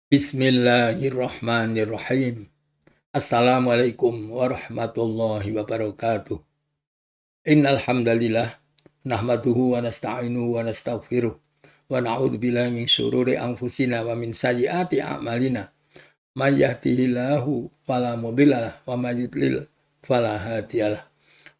Bismillahirrahmanirrahim. Assalamualaikum warahmatullahi wabarakatuh. Innal hamdalillah nahmaduhu wa nasta'inuhu wa nastaghfiruh wa na'udzu billahi min syururi anfusina wa min sayyiati a'malina. May yahdihillahu fala mudhillalah wa may yudlil fala hadiyalah.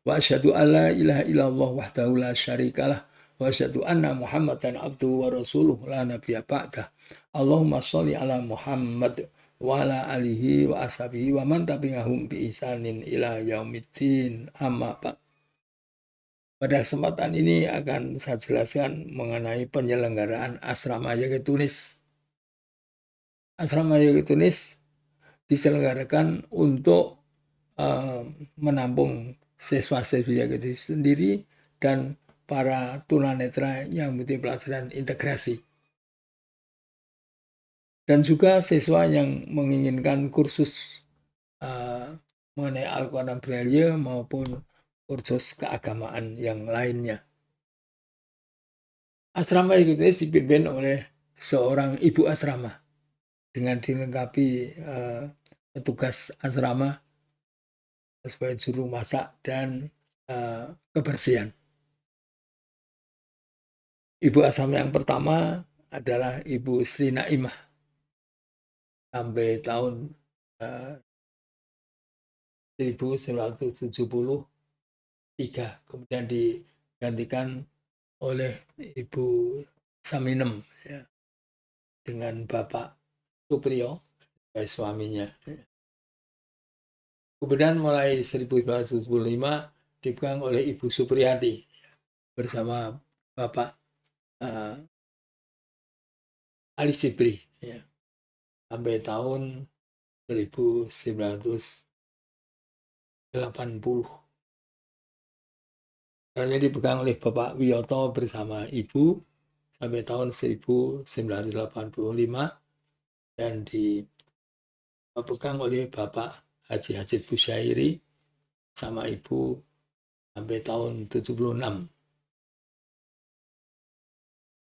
Wa asyhadu an la ilaha illallah wahdahu la syarikalah wa asyhadu anna Muhammadan abduhu wa rasuluh la nabiyya ba'dah. Allahumma sholli ala Muhammad wa ala alihi wa ashabihi wa man tabi'ahum bi ihsanin ila yaumiddin, amma ba'd. Pada kesempatan ini akan saya jelaskan mengenai penyelenggaraan asrama YG Tunis. Asrama YG Tunis diselenggarakan untuk menampung siswa-siswi YG Tunis sendiri dan para tunanetra yang mengikuti pelajaran integrasi. Dan juga siswa yang menginginkan kursus mengenai Al-Quran Braille maupun kursus keagamaan yang lainnya. Asrama YG Tunis dipimpin oleh seorang ibu asrama dengan dilengkapi petugas asrama sebagai juru masak dan kebersihan. Ibu asrama yang pertama adalah Ibu Sri Naimah sampai tahun 1973, kemudian digantikan oleh Ibu Saminem ya, dengan Bapak Supriyo sebagai suaminya. Kemudian mulai 1975 dipegang oleh Ibu Supriyati bersama Bapak Ali Sibri ya, sampai tahun 1980. Selanjutnya dipegang oleh Bapak Wiyoto bersama Ibu sampai tahun 1985 dan dipegang oleh Bapak Haji Hajid Busyairi sama Ibu sampai tahun 76.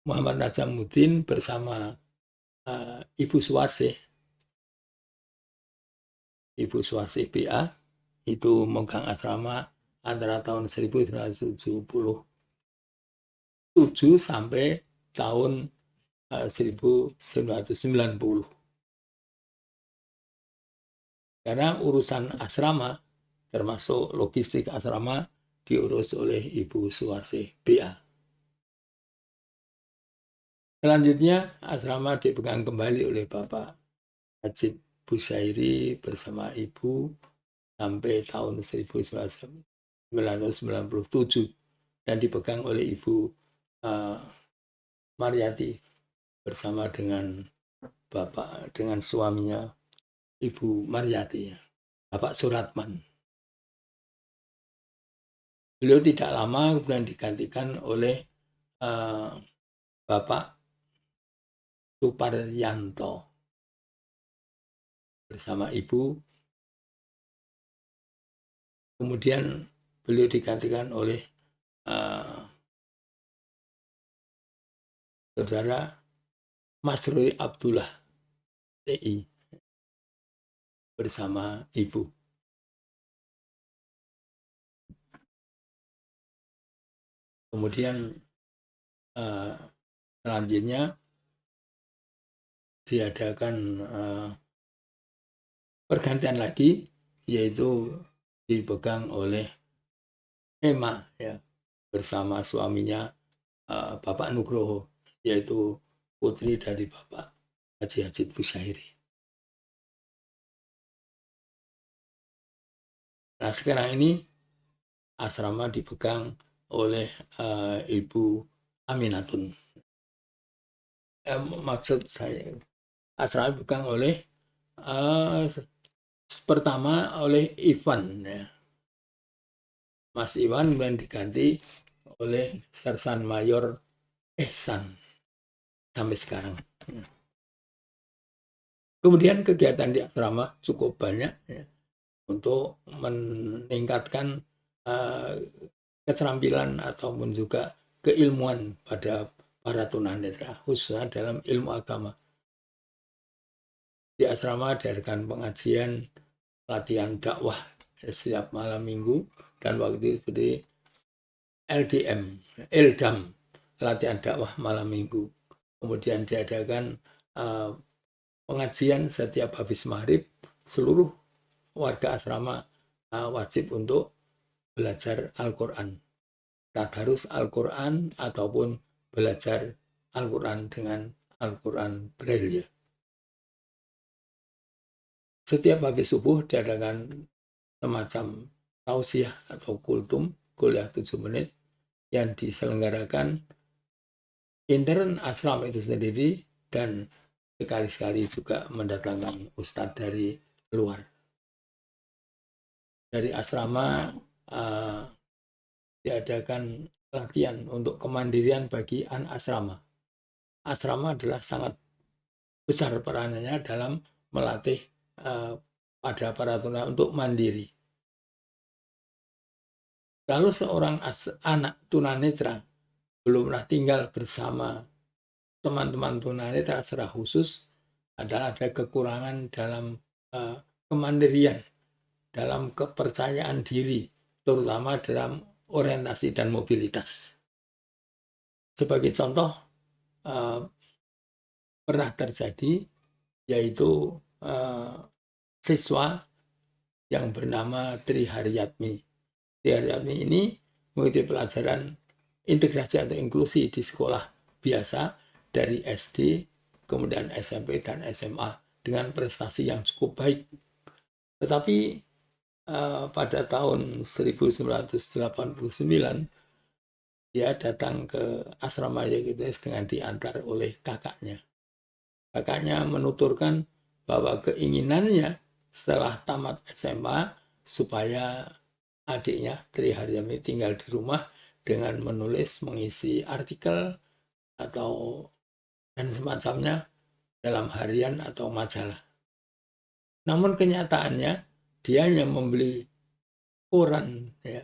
Muhammad Najamuddin bersama Ibu Suwarsih BA itu megang asrama antara tahun 1977 sampai tahun 1990. Karena urusan asrama termasuk logistik asrama diurus oleh Ibu Suwarsih BA. Selanjutnya asrama dipegang kembali oleh Bapak Hajid Busyairi bersama Ibu sampai tahun 1997 dan dipegang oleh Ibu Maryati bersama dengan suaminya Ibu Maryati, Bapak Suratman. Beliau tidak lama kemudian digantikan oleh Bapak Suparyanto bersama Ibu. Kemudian beliau digantikan oleh Saudara Masruri Abdullah TI bersama Ibu. Kemudian selanjutnya diadakan pergantian lagi, yaitu dipegang oleh Ema ya, bersama suaminya Bapak Nugroho, yaitu putri dari Bapak Haji Hajid Busyairi. Nah sekarang ini asrama dipegang oleh Ibu Aminatun. Maksud saya asrama dipegang oleh pertama oleh Ivan ya. Mas Iwan kemudian diganti oleh Sersan Mayor Ehsan sampai sekarang. Kemudian kegiatan di asrama cukup banyak ya, untuk meningkatkan keterampilan ataupun juga keilmuan pada para tunanetra khususnya dalam ilmu agama. Di asrama diadakan pengajian, latihan dakwah setiap malam minggu, dan waktu itu di LDM, latihan dakwah malam minggu. Kemudian diadakan pengajian setiap habis maghrib, seluruh warga asrama wajib untuk belajar Al-Quran, tadarus Al-Quran ataupun belajar Al-Quran dengan Al-Quran Braille. Setiap habis subuh diadakan semacam tausiah atau kultum, kuliah 7 menit, yang diselenggarakan intern asrama itu sendiri, dan sekali-sekali juga mendatangkan ustadz dari luar. Dari asrama diadakan latihan untuk kemandirian bagi anak asrama. Asrama adalah sangat besar peranannya dalam melatih pada para tunanetra untuk mandiri. Kalau seorang anak tunanetra belum pernah tinggal bersama teman-teman tunanetra secara khusus, adalah ada kekurangan dalam kemandirian, dalam kepercayaan diri, terutama dalam orientasi dan mobilitas. Sebagai contoh, pernah terjadi, yaitu siswa yang bernama Tri Haryatmi. Tri Haryatmi ini mengikuti pelajaran integrasi atau inklusi di sekolah biasa dari SD, kemudian SMP dan SMA dengan prestasi yang cukup baik. Tetapi pada tahun 1989 dia datang ke asrama Yogyakarta dengan diantar oleh kakaknya. Kakaknya menuturkan bahwa keinginannya setelah tamat SMA supaya adiknya Tri Haryatmi tinggal di rumah dengan menulis, mengisi artikel atau dan semacamnya dalam harian atau majalah. Namun kenyataannya dia hanya membeli koran ya,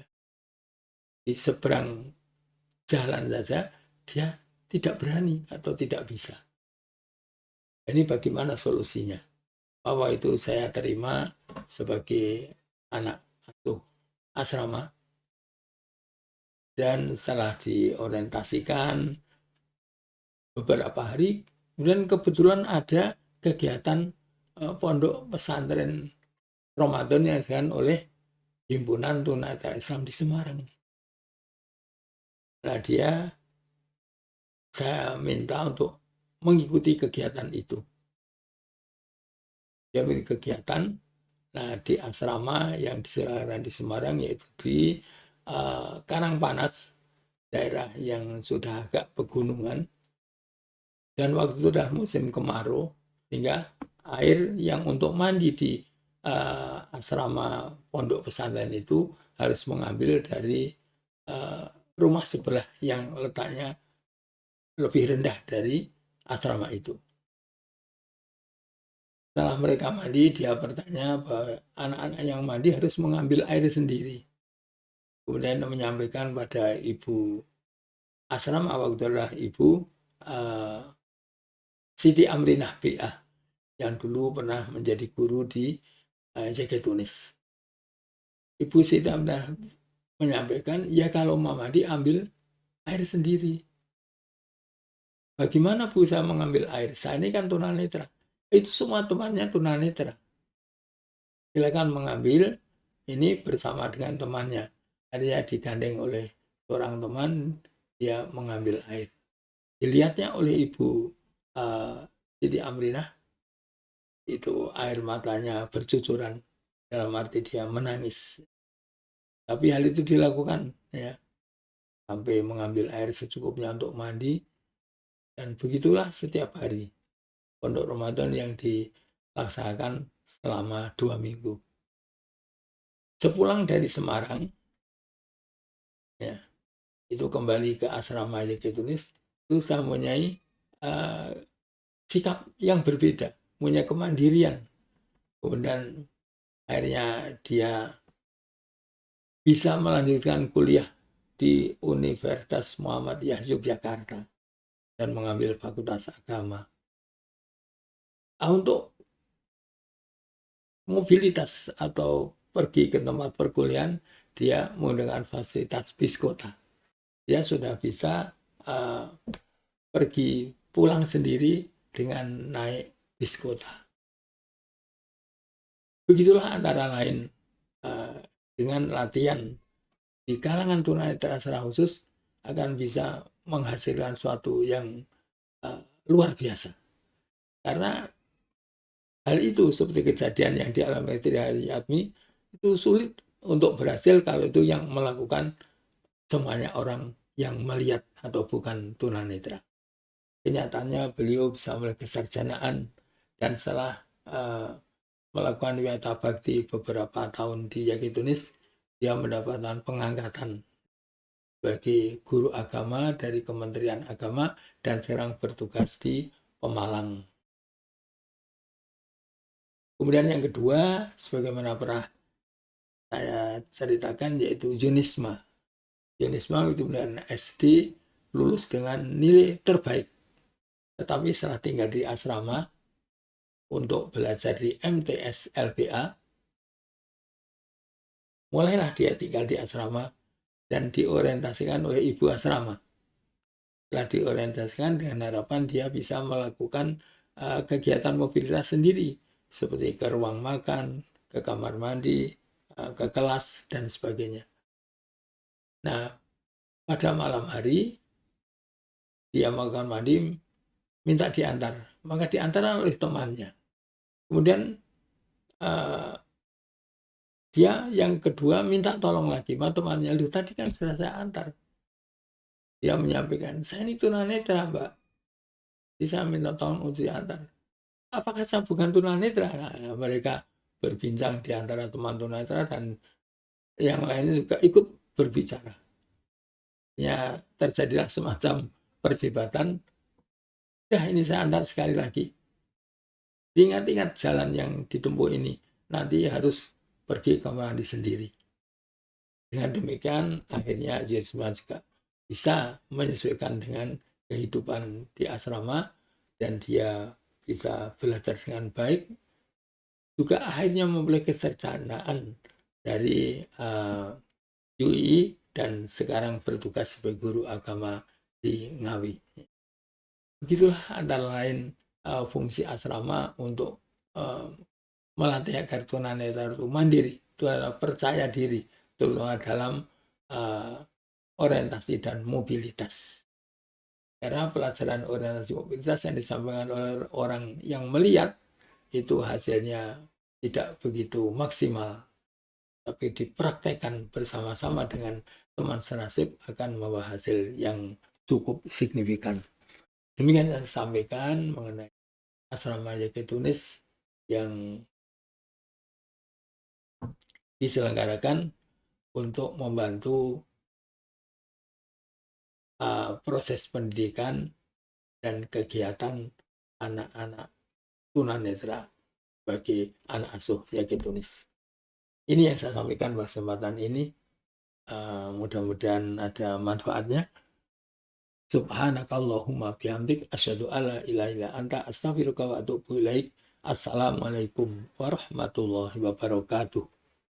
di seberang jalan saja, dia tidak berani atau tidak bisa. Ini bagaimana solusinya? Bahwa itu saya terima sebagai anak asuh asrama, dan setelah diorientasikan beberapa hari, kemudian kebetulan ada kegiatan pondok pesantren Ramadan yang diadakan oleh Himpunan Tunanetra Islam di Semarang. Nah, saya minta untuk mengikuti kegiatan itu. Dia mengikuti kegiatan di asrama yang diselenggarakan di Semarang, yaitu di Karangpanas, daerah yang sudah agak pegunungan. Dan waktu itu adalah musim kemarau, sehingga air yang untuk mandi di asrama pondok pesantren itu harus mengambil dari rumah sebelah yang letaknya lebih rendah dari asrama itu. Setelah mereka mandi, dia bertanya bahwa anak-anak yang mandi harus mengambil air sendiri. Kemudian menyampaikan pada ibu asrama waktu itu adalah ibu Siti Amrinah BA, yang dulu pernah menjadi guru di Tunis. Ibu Siti Amrinah menyampaikan, ya kalau mau mandi ambil air sendiri. Bagaimana Bu saya mengambil air? Saya ini kan tunanetra. Itu semua temannya tunanetra. Silakan mengambil ini bersama dengan temannya. Artinya digandeng oleh seorang teman, dia mengambil air. Dilihatnya oleh Ibu Siti Amrinah, itu air matanya bercucuran, dalam arti dia menangis. Tapi hal itu dilakukan ya, sampai mengambil air secukupnya untuk mandi. Dan begitulah setiap hari pondok Ramadan yang dilaksanakan selama 2 minggu. Sepulang dari Semarang, ya, itu kembali ke asrama Tunis, itu saya mempunyai sikap yang berbeda, punya kemandirian. Kemudian akhirnya dia bisa melanjutkan kuliah di Universitas Muhammadiyah Yogyakarta dan mengambil fakultas agama. Untuk mobilitas atau pergi ke tempat perkuliahan, dia menggunakan fasilitas bis kota. Dia sudah bisa pergi pulang sendiri dengan naik bis kota. Begitulah antara lain dengan latihan di kalangan tunanetra secara khusus akan bisa menghasilkan suatu yang luar biasa. Karena hal itu seperti kejadian yang dialami Tri Atmi itu sulit untuk berhasil kalau itu yang melakukan semuanya orang yang melihat atau bukan tunanetra. Kenyataannya beliau bisa mulai kesarjanaan dan setelah melakukan wiyata bakti beberapa tahun di Yakitunis, dia mendapatkan pengangkatan sebagai guru agama dari Kementerian Agama dan sekarang bertugas di Pemalang. Kemudian yang kedua, sebagaimana pernah saya ceritakan, yaitu Yunisma. Yunisma itu kemudian SD lulus dengan nilai terbaik. Tetapi setelah tinggal di asrama untuk belajar di MTS LBA, mulailah dia tinggal di asrama dan diorientasikan oleh ibu asrama. Setelah diorientasikan dengan harapan dia bisa melakukan kegiatan mobilitas sendiri, seperti ke ruang makan, ke kamar mandi, ke kelas, dan sebagainya. Nah, pada malam hari, dia makan mandi, minta diantar. Maka diantar oleh temannya. Kemudian dia yang kedua minta tolong lagi. Temannya, lu tadi kan sudah saya antar. Dia menyampaikan, saya ini tunanetra, Mbak. Bisa minta tolong untuk diantar. Apakah saya bukan tunanetra? Nah, mereka berbincang di antara teman tunanetra dan yang lainnya juga ikut berbicara. Ya, terjadilah semacam perdebatan. Ya, ini saya antar sekali lagi. Ingat-ingat jalan yang ditempuh ini. Nanti harus pergi ke mandi sendiri. Dengan demikian, akhirnya Yusma juga bisa menyesuaikan dengan kehidupan di asrama dan dia bisa belajar dengan baik, juga akhirnya memulai kesarjanaan dari UI dan sekarang bertugas sebagai guru agama di Ngawi. Begitulah antara lain fungsi asrama untuk melatih agar tunanetra itu mandiri, itu adalah percaya diri, terutama dalam orientasi dan mobilitas. Karena pelajaran orientasi mobilitas yang disampaikan oleh orang yang melihat itu hasilnya tidak begitu maksimal, tapi dipraktekkan bersama-sama dengan teman senasib akan membawa hasil yang cukup signifikan. Demikian yang saya sampaikan mengenai asrama Yakitunis yang diselenggarakan untuk membantu proses pendidikan dan kegiatan anak-anak tunanetra bagi anak asuh Yakitunis. Ini yang saya sampaikan pada kesempatan ini. Mudah-mudahan ada manfaatnya. Subhanakallahumma bihamdik asyhadu alla ilaha illa anta astaghfiruka wa atubu ilaik. Assalamualaikum warahmatullahi wabarakatuh.